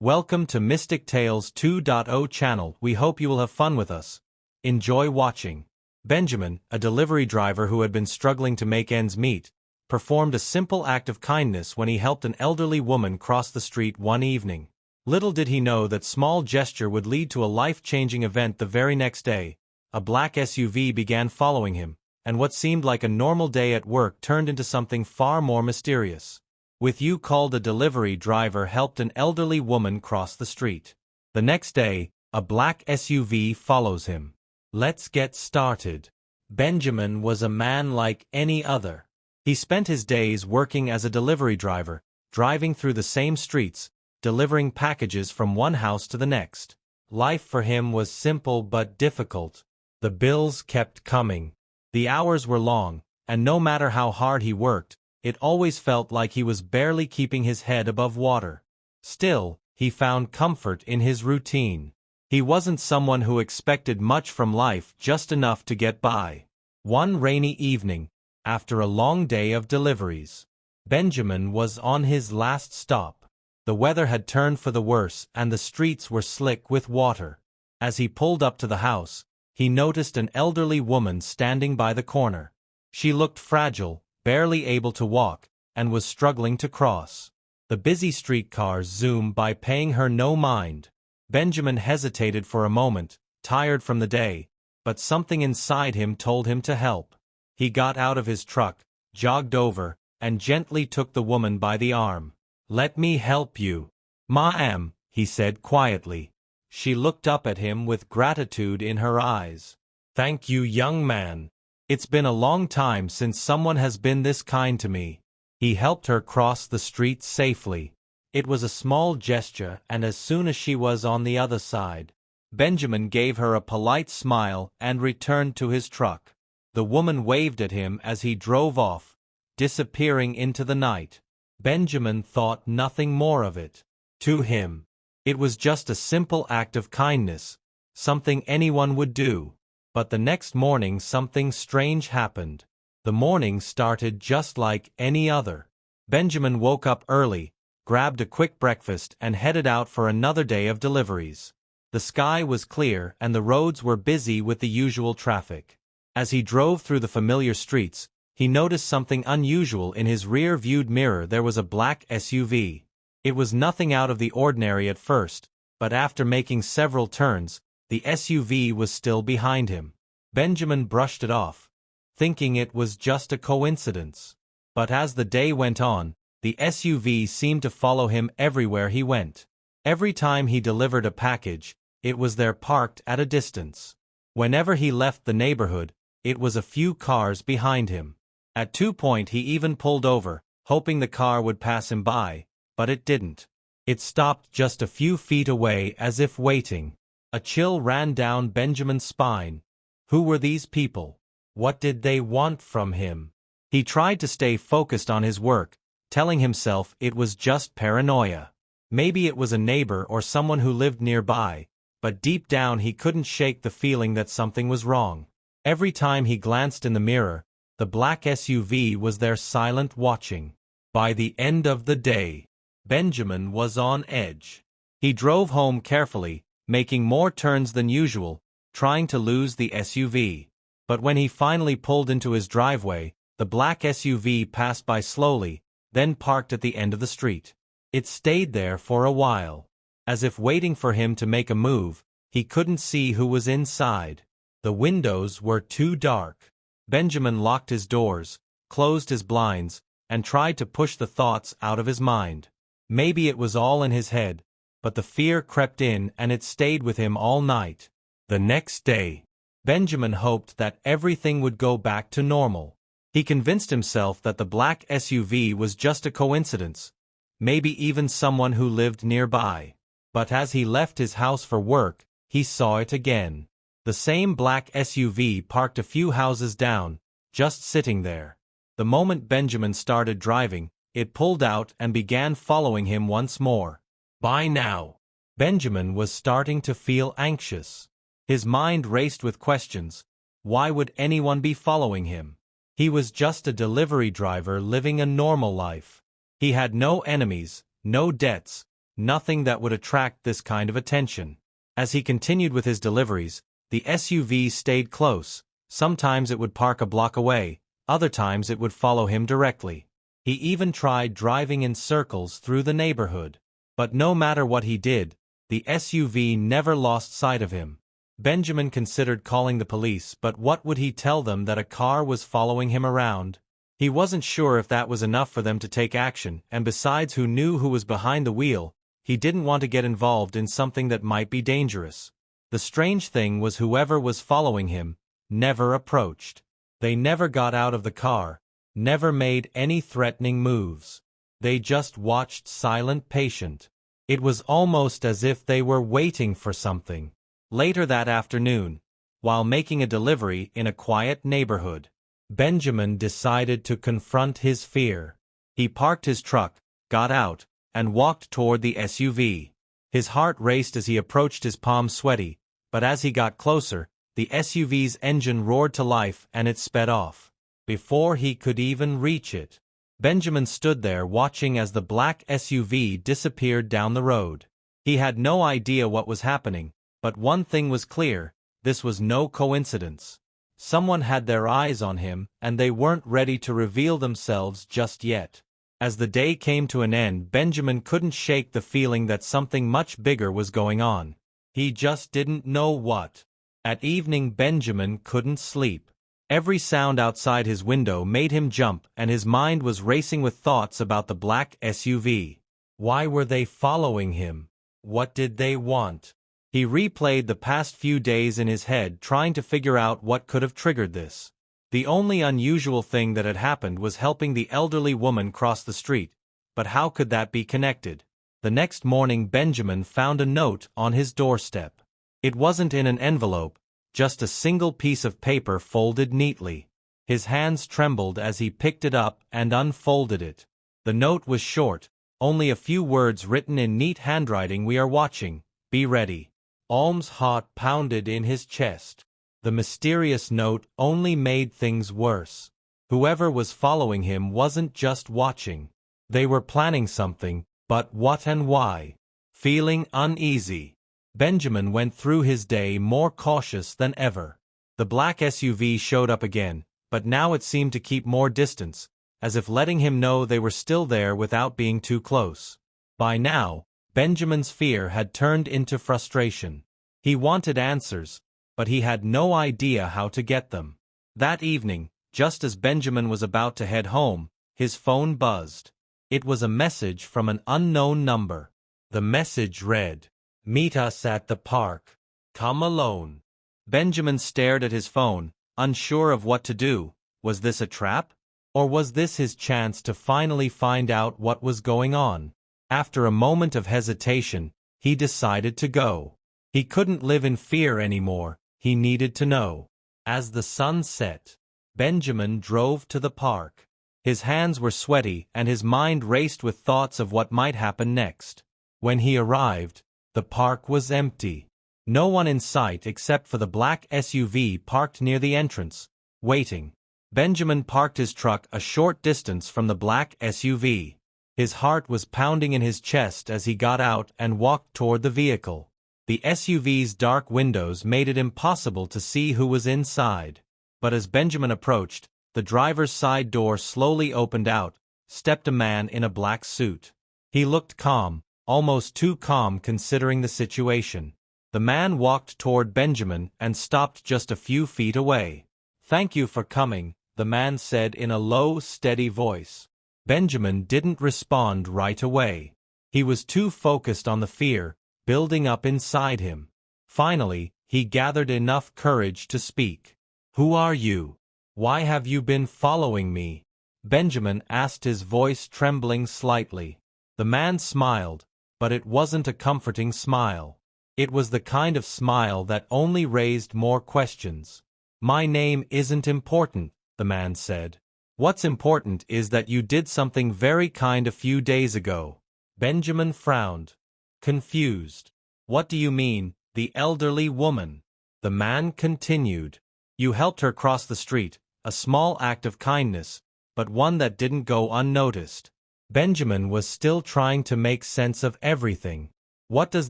Welcome to Mystic Tales 2.0 channel. We hope you will have fun with us. Enjoy watching. Benjamin, a delivery driver who had been struggling to make ends meet, performed a simple act of kindness when he helped an elderly woman cross the street one evening. Little did he know that small gesture would lead to a life-changing event. The very next day, a black SUV began following him, and what seemed like a normal day at work turned into something far more mysterious. With You called a delivery driver helped an elderly woman cross the street. The next day, a black SUV follows him. Let's get started. Benjamin was a man like any other. He spent his days working as a delivery driver, driving through the same streets, delivering packages from one house to the next. Life for him was simple but difficult. The bills kept coming. The hours were long, and no matter how hard he worked, it always felt like he was barely keeping his head above water. Still, he found comfort in his routine. He wasn't someone who expected much from life, just enough to get by. One rainy evening, after a long day of deliveries, Benjamin was on his last stop. The weather had turned for the worse and the streets were slick with water. As he pulled up to the house, he noticed an elderly woman standing by the corner. She looked fragile, barely able to walk, and was struggling to cross. The busy streetcars zoomed by, paying her no mind. Benjamin hesitated for a moment, tired from the day, but something inside him told him to help. He got out of his truck, jogged over, and gently took the woman by the arm. "Let me help you, ma'am," he said quietly. She looked up at him with gratitude in her eyes. "Thank you, young man. It's been a long time since someone has been this kind to me." He helped her cross the street safely. It was a small gesture, and as soon as she was on the other side, Benjamin gave her a polite smile and returned to his truck. The woman waved at him as he drove off, disappearing into the night. Benjamin thought nothing more of it. To him, it was just a simple act of kindness, something anyone would do. But the next morning something strange happened. The morning started just like any other. Benjamin woke up early, grabbed a quick breakfast and headed out for another day of deliveries. The sky was clear and the roads were busy with the usual traffic. As he drove through the familiar streets, he noticed something unusual in his rear-viewed mirror. There was a black SUV. It was nothing out of the ordinary at first, but after making several turns, the SUV was still behind him. Benjamin brushed it off, thinking it was just a coincidence. But as the day went on, the SUV seemed to follow him everywhere he went. Every time he delivered a package, it was there parked at a distance. Whenever he left the neighborhood, it was a few cars behind him. At one point he even pulled over, hoping the car would pass him by, but it didn't. It stopped just a few feet away as if waiting. A chill ran down Benjamin's spine. Who were these people? What did they want from him? He tried to stay focused on his work, telling himself it was just paranoia. Maybe it was a neighbor or someone who lived nearby, but deep down he couldn't shake the feeling that something was wrong. Every time he glanced in the mirror, the black SUV was there, silent, watching. By the end of the day, Benjamin was on edge. He drove home carefully, making more turns than usual, trying to lose the SUV. But when he finally pulled into his driveway, the black SUV passed by slowly, then parked at the end of the street. It stayed there for a while. As if waiting for him to make a move, he couldn't see who was inside. The windows were too dark. Benjamin locked his doors, closed his blinds, and tried to push the thoughts out of his mind. Maybe it was all in his head, but the fear crept in and it stayed with him all night. The next day, Benjamin hoped that everything would go back to normal. He convinced himself that the black SUV was just a coincidence, maybe even someone who lived nearby. But as he left his house for work, he saw it again. The same black SUV parked a few houses down, just sitting there. The moment Benjamin started driving, it pulled out and began following him once more. By now, Benjamin was starting to feel anxious. His mind raced with questions. Why would anyone be following him? He was just a delivery driver living a normal life. He had no enemies, no debts, nothing that would attract this kind of attention. As he continued with his deliveries, the SUV stayed close. Sometimes it would park a block away, other times it would follow him directly. He even tried driving in circles through the neighborhood. But no matter what he did, the SUV never lost sight of him. Benjamin considered calling the police, but what would he tell them that a car was following him around? He wasn't sure if that was enough for them to take action, and besides, who knew who was behind the wheel? He didn't want to get involved in something that might be dangerous. The strange thing was whoever was following him never approached. They never got out of the car, never made any threatening moves. They just watched silent, patient. It was almost as if they were waiting for something. Later that afternoon, while making a delivery in a quiet neighborhood, Benjamin decided to confront his fear. He parked his truck, got out, and walked toward the SUV. His heart raced as he approached, his palms sweaty, but as he got closer, the SUV's engine roared to life and it sped off. Before he could even reach it, Benjamin stood there watching as the black SUV disappeared down the road. He had no idea what was happening, but one thing was clear: this was no coincidence. Someone had their eyes on him, and they weren't ready to reveal themselves just yet. As the day came to an end, Benjamin couldn't shake the feeling that something much bigger was going on. He just didn't know what. At evening, Benjamin couldn't sleep. Every sound outside his window made him jump, and his mind was racing with thoughts about the black SUV. Why were they following him? What did they want? He replayed the past few days in his head, trying to figure out what could have triggered this. The only unusual thing that had happened was helping the elderly woman cross the street, but how could that be connected? The next morning, Benjamin found a note on his doorstep. It wasn't in an envelope, just a single piece of paper folded neatly. His hands trembled as he picked it up and unfolded it. The note was short, only a few words written in neat handwriting: "We are watching, be ready." Alm's heart pounded in his chest. The mysterious note only made things worse. Whoever was following him wasn't just watching. They were planning something, but what and why? Feeling uneasy, Benjamin went through his day more cautious than ever. The black SUV showed up again, but now it seemed to keep more distance, as if letting him know they were still there without being too close. By now, Benjamin's fear had turned into frustration. He wanted answers, but he had no idea how to get them. That evening, just as Benjamin was about to head home, his phone buzzed. It was a message from an unknown number. The message read, "Meet us at the park. Come alone." Benjamin stared at his phone, unsure of what to do. Was this a trap? Or was this his chance to finally find out what was going on? After a moment of hesitation, he decided to go. He couldn't live in fear anymore. He needed to know. As the sun set, Benjamin drove to the park. His hands were sweaty and his mind raced with thoughts of what might happen next. When he arrived, the park was empty. No one in sight except for the black SUV parked near the entrance, waiting. Benjamin parked his truck a short distance from the black SUV. His heart was pounding in his chest as he got out and walked toward the vehicle. The SUV's dark windows made it impossible to see who was inside. But as Benjamin approached, the driver's side door slowly opened out, stepped a man in a black suit. He looked calm, almost too calm considering the situation. The man walked toward Benjamin and stopped just a few feet away. "Thank you for coming," the man said in a low, steady voice. Benjamin didn't respond right away. He was too focused on the fear building up inside him. Finally, he gathered enough courage to speak. "Who are you? Why have you been following me?" Benjamin asked, his voice trembling slightly. The man smiled, but it wasn't a comforting smile. It was the kind of smile that only raised more questions. "My name isn't important," the man said. "What's important is that you did something very kind a few days ago." Benjamin frowned, confused. "What do you mean, the elderly woman?" The man continued. "You helped her cross the street, a small act of kindness, but one that didn't go unnoticed." Benjamin was still trying to make sense of everything. "What does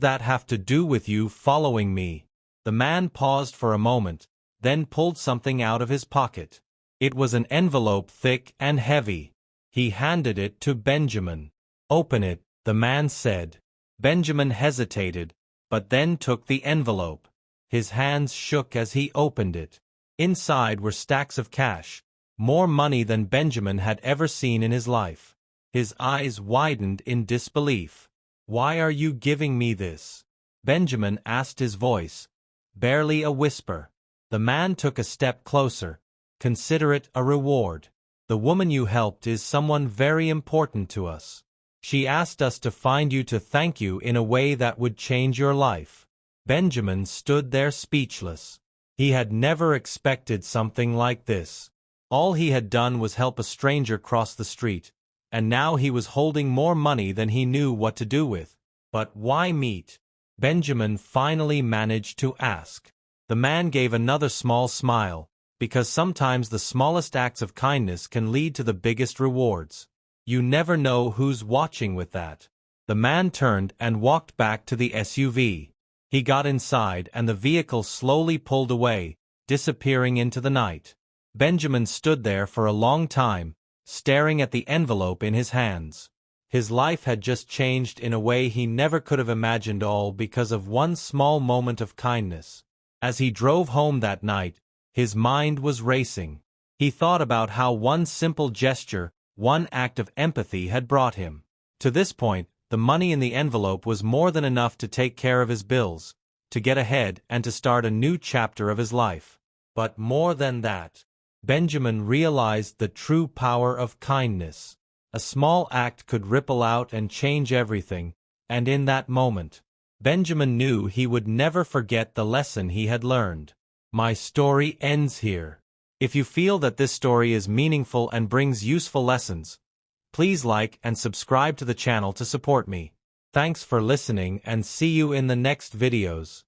that have to do with you following me?" The man paused for a moment, then pulled something out of his pocket. It was an envelope thick and heavy. He handed it to Benjamin. "Open it," the man said. Benjamin hesitated, but then took the envelope. His hands shook as he opened it. Inside were stacks of cash, more money than Benjamin had ever seen in his life. His eyes widened in disbelief. "Why are you giving me this?" Benjamin asked, his voice barely a whisper. The man took a step closer. "Consider it a reward. The woman you helped is someone very important to us. She asked us to find you to thank you in a way that would change your life." Benjamin stood there speechless. He had never expected something like this. All he had done was help a stranger cross the street, and now he was holding more money than he knew what to do with. "But why meat?" Benjamin finally managed to ask. The man gave another small smile, because sometimes the smallest acts of kindness can lead to the biggest rewards. "You never know who's watching with that." The man turned and walked back to the SUV. He got inside and the vehicle slowly pulled away, disappearing into the night. Benjamin stood there for a long time, staring at the envelope in his hands. His life had just changed in a way he never could have imagined, all because of one small moment of kindness. As he drove home that night, his mind was racing. He thought about how one simple gesture, one act of empathy had brought him. To this point, the money in the envelope was more than enough to take care of his bills, to get ahead and to start a new chapter of his life. But more than that, Benjamin realized the true power of kindness. A small act could ripple out and change everything, and in that moment, Benjamin knew he would never forget the lesson he had learned. My story ends here. If you feel that this story is meaningful and brings useful lessons, please like and subscribe to the channel to support me. Thanks for listening and see you in the next videos.